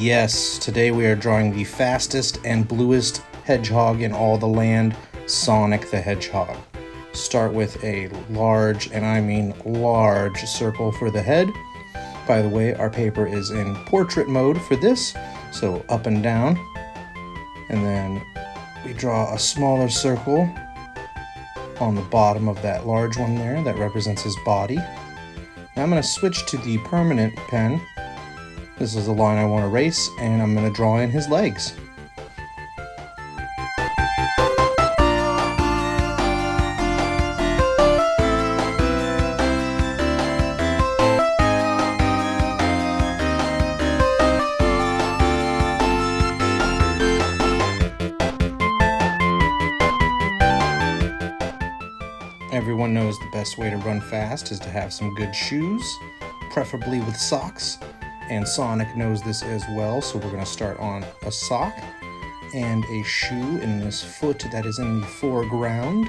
Yes, today we are drawing the fastest and bluest hedgehog in all the land, Sonic the Hedgehog. Start with a large, and I mean large, circle for the head. By the way, our paper is in portrait mode for this, so up and down. And then we draw a smaller circle on the bottom of that large one there that represents his body. Now I'm going to switch to the permanent pen. This is the line I want to erase, and I'm going to draw in his legs. Everyone knows the best way to run fast is to have some good shoes, preferably with socks. And Sonic knows this as well, so we're going to start on a sock and a shoe in this foot that is in the foreground.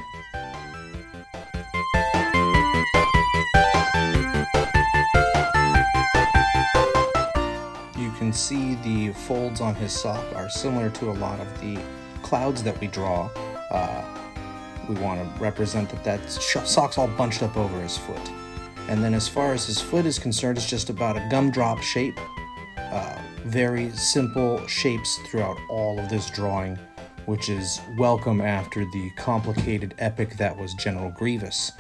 You can see the folds on his sock are similar to a lot of the clouds that we draw. We want to represent that sock's all bunched up over his foot. And then as far as his foot is concerned, it's just about a gumdrop shape. Very simple shapes throughout all of this drawing, which is welcome after the complicated epic that was General Grievous.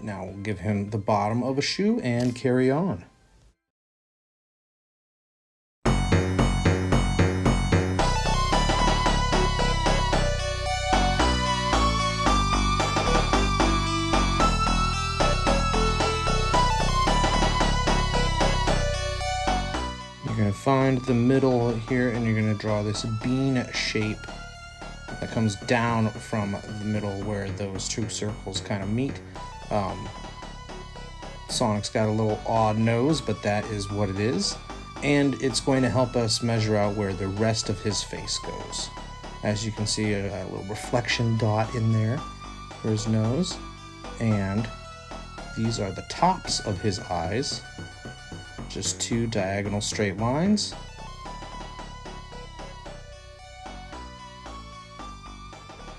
Now we'll give him the bottom of a shoe and carry on. You're going to find the middle here, and you're going to draw this bean shape that comes down from the middle where those two circles kind of meet. Sonic's got a little odd nose, but that is what it is. And it's going to help us measure out where the rest of his face goes. As you can see, a little reflection dot in there for his nose. And these are the tops of his eyes. Just two diagonal straight lines.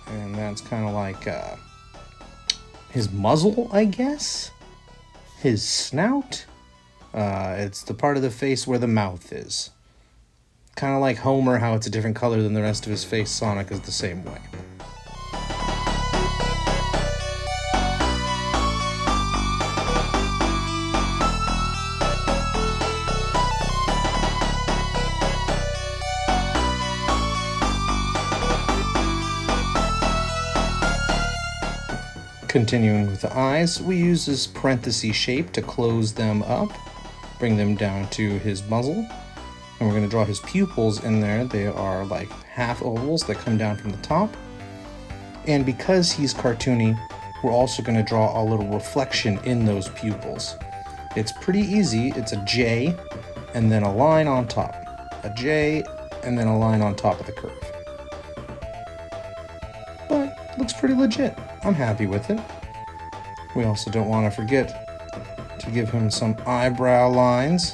And that's kind of like his muzzle, I guess? His snout? It's the part of the face where the mouth is. Kind of like Homer, how it's a different color than the rest of his face. Sonic is the same way. Continuing with the eyes, we use this parenthesis shape to close them up, bring them down to his muzzle, and we're going to draw his pupils in there. They are like half ovals that come down from the top, and because he's cartoony, we're also going to draw a little reflection in those pupils. It's pretty easy. It's a J and then a line on top, a J and then a line on top of the curve. But looks pretty legit. I'm happy with it. We also don't want to forget to give him some eyebrow lines.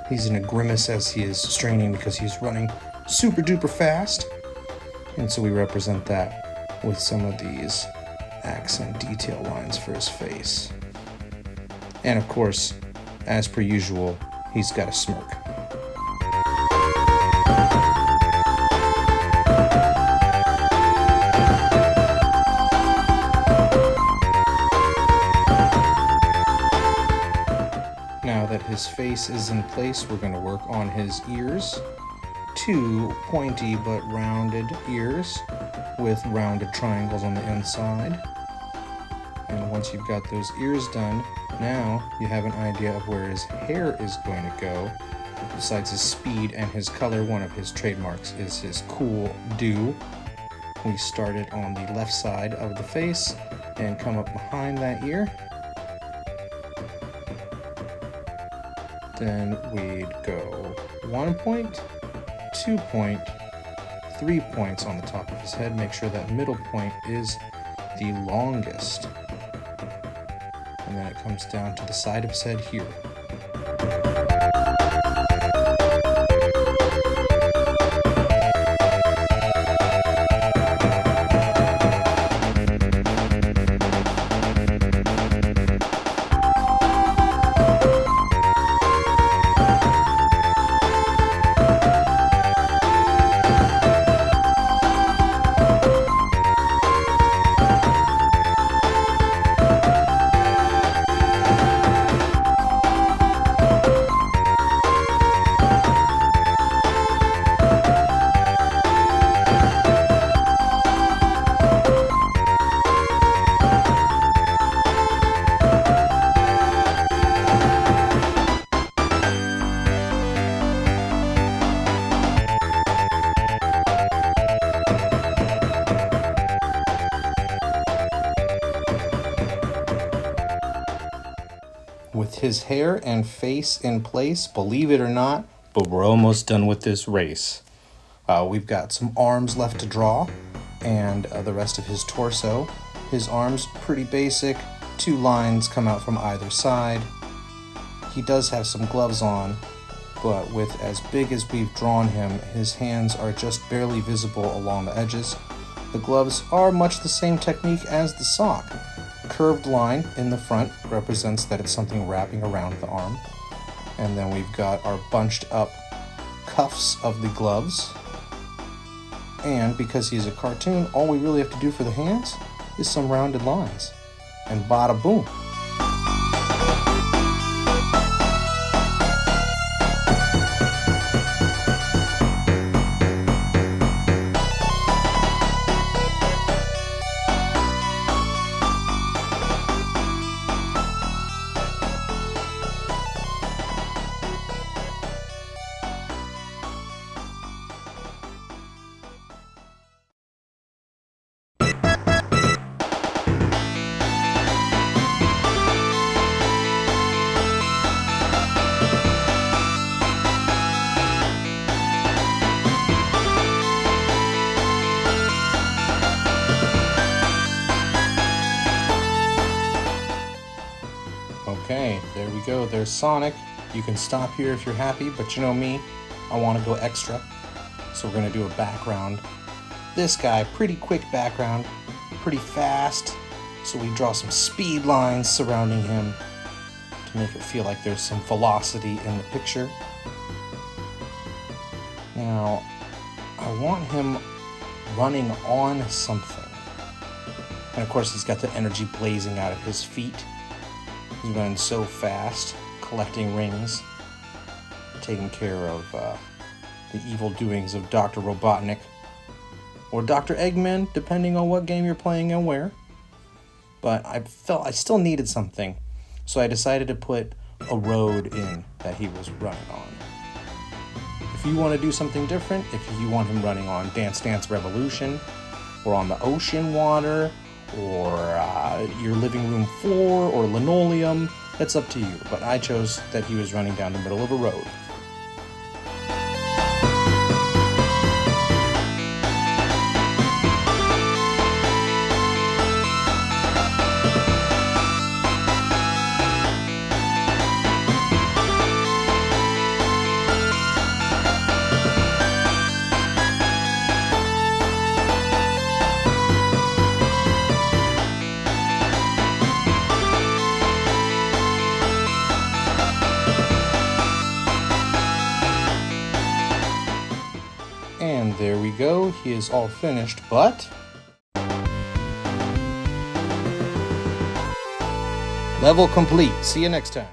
He's in a grimace as he is straining because he's running super duper fast. And so we represent that with some of these accent detail lines for his face. And of course, as per usual, he's got a smirk. Now that his face is in place, we're going to work on his ears. Two pointy but rounded ears with rounded triangles on the inside. And once you've got those ears done, now you have an idea of where his hair is going to go. Besides his speed and his color, one of his trademarks is his cool do. We start it on the left side of the face and come up behind that ear. Then we'd go 1 point, 2 point, 3 points on the top of his head. Make sure that middle point is the longest. And then it comes down to the side of his head here. with his hair and face in place, believe it or not, but we're almost done with this race. We've got some arms left to draw, and the rest of his torso. His arms, pretty basic. 2 lines come out from either side. He does have some gloves on, but with as big as we've drawn him, his hands are just barely visible along the edges. The gloves are much the same technique as the sock. Curved line in the front represents that it's something wrapping around the arm. And then we've got our bunched up cuffs of the gloves. And because he's a cartoon, all we really have to do for the hands is some rounded lines. And bada boom. Okay, there we go. There's Sonic. You can stop here if you're happy, but you know me, I want to go extra. So we're going to do a background. This guy, pretty quick background, pretty fast. So we draw some speed lines surrounding him to make it feel like there's some velocity in the picture. Now, I want him running on something. And of course, he's got the energy blazing out of his feet. He's running so fast, collecting rings, taking care of the evil doings of Dr. Robotnik, or Dr. Eggman, depending on what game you're playing and where. But I felt I still needed something, so I decided to put a road in that he was running on. If you want to do something different, if you want him running on Dance Dance Revolution, or on the ocean water, or your living room floor, or linoleum, it's up to you. But I chose that he was running down the middle of a road. And there we go, he is all finished, but level complete. See you next time.